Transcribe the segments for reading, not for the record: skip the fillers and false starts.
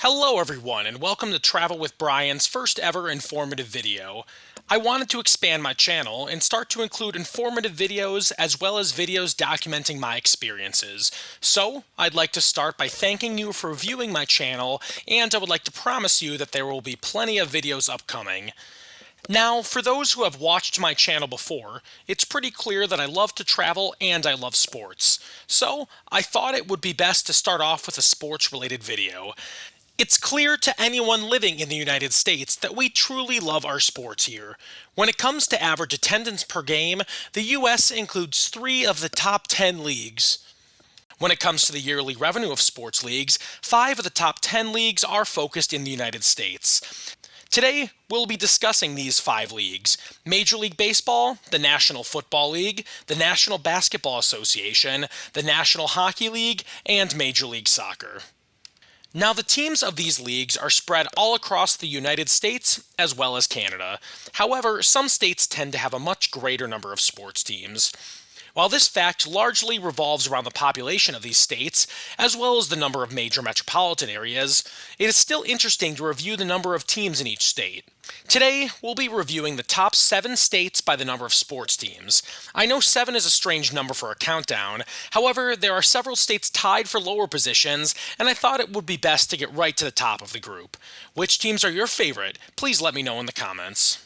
Hello everyone and welcome to Travel with Brian's first ever informative video. I wanted to expand my channel and start to include informative videos as well as videos documenting my experiences. So, I'd like to start by thanking you for viewing my channel, and I would like to promise you that there will be plenty of videos upcoming. Now, for those who have watched my channel before, it's pretty clear that I love to travel and I love sports. So, I thought it would be best to start off with a sports-related video. It's clear to anyone living in the United States that we truly love our sports here. When it comes to average attendance per game, the US includes 3 of the top 10 leagues. When it comes to the yearly revenue of sports leagues, 5 of the top 10 leagues are focused in the United States. Today, we'll be discussing these 5 leagues: Major League Baseball, the National Football League, the National Basketball Association, the National Hockey League, and Major League Soccer. Now, the teams of these leagues are spread all across the United States as well as Canada. However, some states tend to have a much greater number of sports teams. While this fact largely revolves around the population of these states, as well as the number of major metropolitan areas, it is still interesting to review the number of teams in each state. Today, we'll be reviewing the top 7 states by the number of sports teams. I know 7 is a strange number for a countdown, however, there are several states tied for lower positions, and I thought it would be best to get right to the top of the group. Which teams are your favorite? Please let me know in the comments.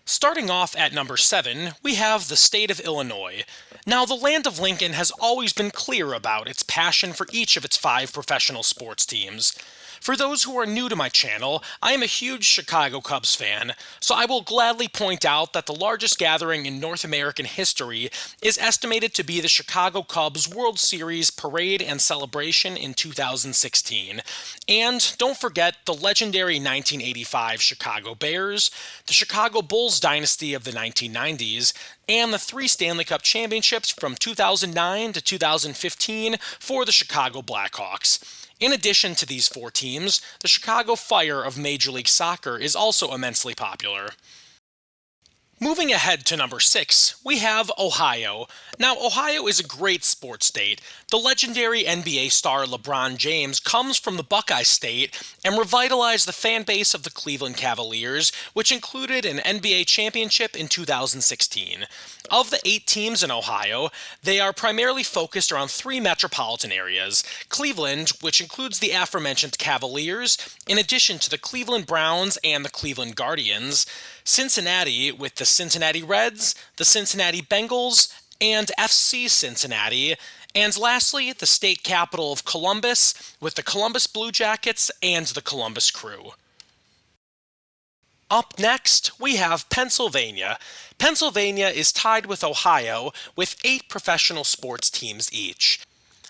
Starting off at number 7, we have the state of Illinois. Now, the land of Lincoln has always been clear about its passion for each of its 5 professional sports teams. For those who are new to my channel, I am a huge Chicago Cubs fan, so I will gladly point out that the largest gathering in North American history is estimated to be the Chicago Cubs World Series parade and celebration in 2016. And don't forget the legendary 1985 Chicago Bears, the Chicago Bulls dynasty of the 1990s, and the 3 Stanley Cup championships from 2009 to 2015 for the Chicago Blackhawks. In addition to these 4 teams, the Chicago Fire of Major League Soccer is also immensely popular. Moving ahead to number 6, we have Ohio. Now, Ohio is a great sports state. The legendary NBA star LeBron James comes from the Buckeye State and revitalized the fan base of the Cleveland Cavaliers, which included an NBA championship in 2016. Of the 8 teams in Ohio, they are primarily focused around 3 metropolitan areas: Cleveland, which includes the aforementioned Cavaliers, in addition to the Cleveland Browns and the Cleveland Guardians; Cincinnati, with the Cincinnati Reds, the Cincinnati Bengals, and FC Cincinnati; and lastly, the state capital of Columbus, with the Columbus Blue Jackets and the Columbus Crew. Up next, we have Pennsylvania. Pennsylvania is tied with Ohio with 8 professional sports teams each.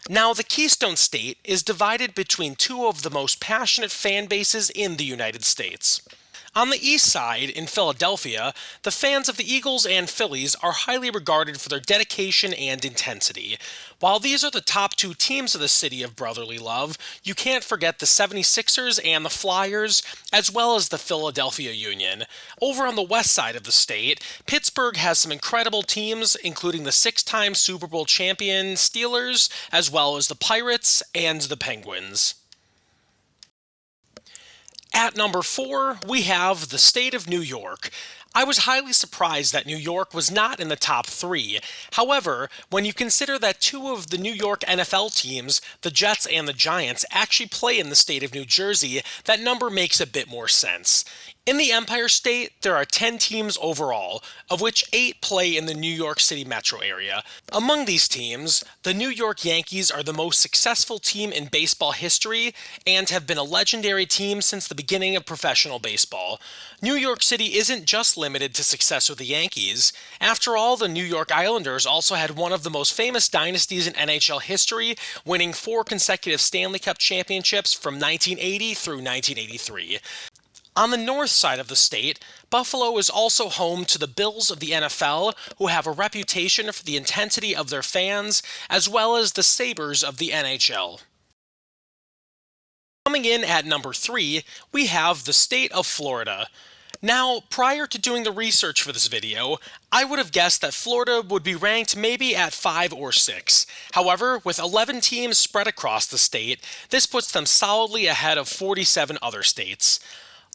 Now, the Keystone State is divided between 2 of the most passionate fan bases in the United States. On the east side, in Philadelphia, the fans of the Eagles and Phillies are highly regarded for their dedication and intensity. While these are the top 2 teams of the city of brotherly love, you can't forget the 76ers and the Flyers, as well as the Philadelphia Union. Over on the west side of the state, Pittsburgh has some incredible teams, including the 6-time Super Bowl champion Steelers, as well as the Pirates and the Penguins. At number 4, we have the state of New York. I was highly surprised that New York was not in the top 3. However, when you consider that 2 of the New York NFL teams, the Jets and the Giants, actually play in the state of New Jersey, that number makes a bit more sense. In the Empire State, there are 10 teams overall, of which 8 play in the New York City metro area. Among these teams, the New York Yankees are the most successful team in baseball history and have been a legendary team since the beginning of professional baseball. New York City isn't just limited to success with the Yankees. After all, the New York Islanders also had one of the most famous dynasties in NHL history, winning 4 consecutive Stanley Cup championships from 1980 through 1983. On the north side of the state, Buffalo is also home to the Bills of the NFL, who have a reputation for the intensity of their fans, as well as the Sabres of the NHL. Coming in at number 3, we have the state of Florida. Now, prior to doing the research for this video, I would have guessed that Florida would be ranked maybe at 5 or 6. However, with 11 teams spread across the state, this puts them solidly ahead of 47 other states.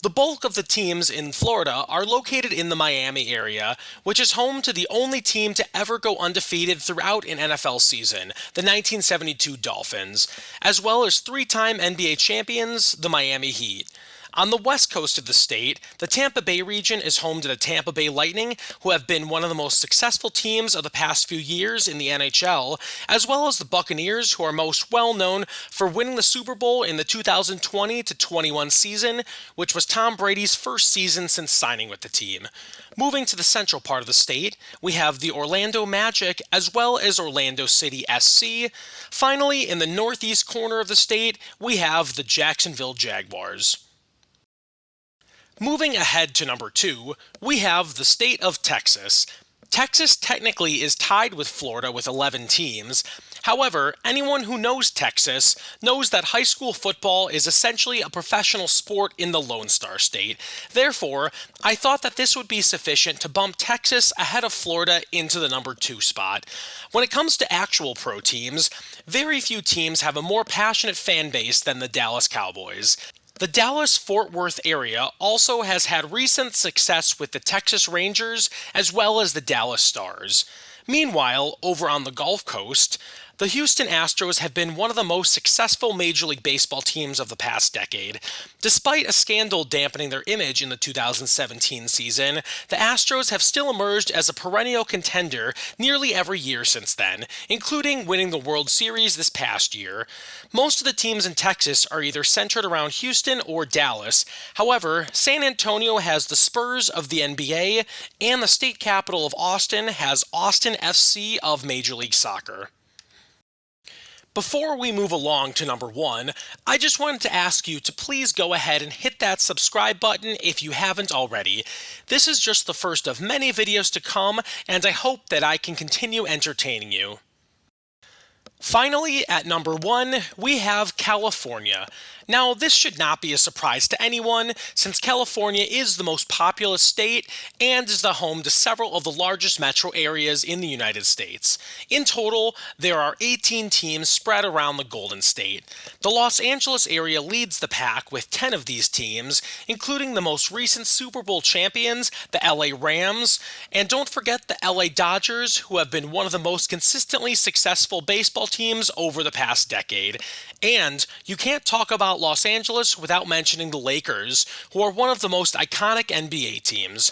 The bulk of the teams in Florida are located in the Miami area, which is home to the only team to ever go undefeated throughout an NFL season, the 1972 Dolphins, as well as 3-time NBA champions, the Miami Heat. On the west coast of the state, the Tampa Bay region is home to the Tampa Bay Lightning, who have been one of the most successful teams of the past few years in the NHL, as well as the Buccaneers, who are most well known for winning the Super Bowl in the 2020-21 season, which was Tom Brady's first season since signing with the team. Moving to the central part of the state, we have the Orlando Magic as well as Orlando City SC. Finally, in the northeast corner of the state, we have the Jacksonville Jaguars. Moving ahead to number 2, we have the state of Texas. Texas technically is tied with Florida with 11 teams. However, anyone who knows Texas knows that high school football is essentially a professional sport in the Lone Star State. Therefore, I thought that this would be sufficient to bump Texas ahead of Florida into the number 2 spot. When it comes to actual pro teams, very few teams have a more passionate fan base than the Dallas Cowboys. The Dallas-Fort Worth area also has had recent success with the Texas Rangers as well as the Dallas Stars. Meanwhile, over on the Gulf Coast, the Houston Astros have been one of the most successful Major League Baseball teams of the past decade. Despite a scandal dampening their image in the 2017 season, the Astros have still emerged as a perennial contender nearly every year since then, including winning the World Series this past year. Most of the teams in Texas are either centered around Houston or Dallas. However, San Antonio has the Spurs of the NBA, and the state capital of Austin has Austin FC of Major League Soccer. Before we move along to number 1, I just wanted to ask you to please go ahead and hit that subscribe button if you haven't already. This is just the first of many videos to come, and I hope that I can continue entertaining you. Finally, at number 1, we have California. Now, this should not be a surprise to anyone, since California is the most populous state and is the home to several of the largest metro areas in the United States. In total, there are 18 teams spread around the Golden State. The Los Angeles area leads the pack with 10 of these teams, including the most recent Super Bowl champions, the LA Rams, and don't forget the LA Dodgers, who have been one of the most consistently successful baseball teams over the past decade. And you can't talk about Los Angeles without mentioning the Lakers, who are one of the most iconic NBA teams.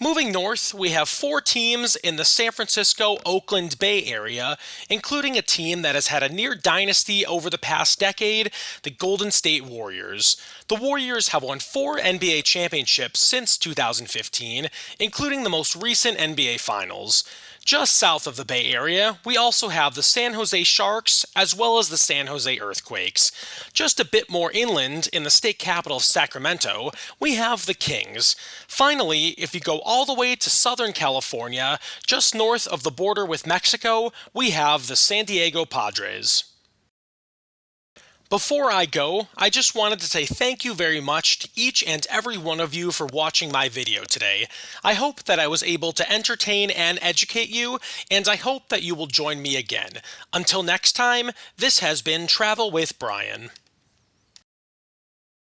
Moving north, we have 4 teams in the San Francisco-Oakland Bay area, including a team that has had a near dynasty over the past decade, the Golden State Warriors. The Warriors have won 4 NBA championships since 2015, including the most recent NBA Finals. Just south of the Bay Area, we also have the San Jose Sharks as well as the San Jose Earthquakes. Just a bit more inland, in the state capital of Sacramento, we have the Kings. Finally, if you go all the way to Southern California, just north of the border with Mexico, we have the San Diego Padres. Before I go, I just wanted to say thank you very much to each and every one of you for watching my video today. I hope that I was able to entertain and educate you, and I hope that you will join me again. Until next time, this has been Travel with Brian.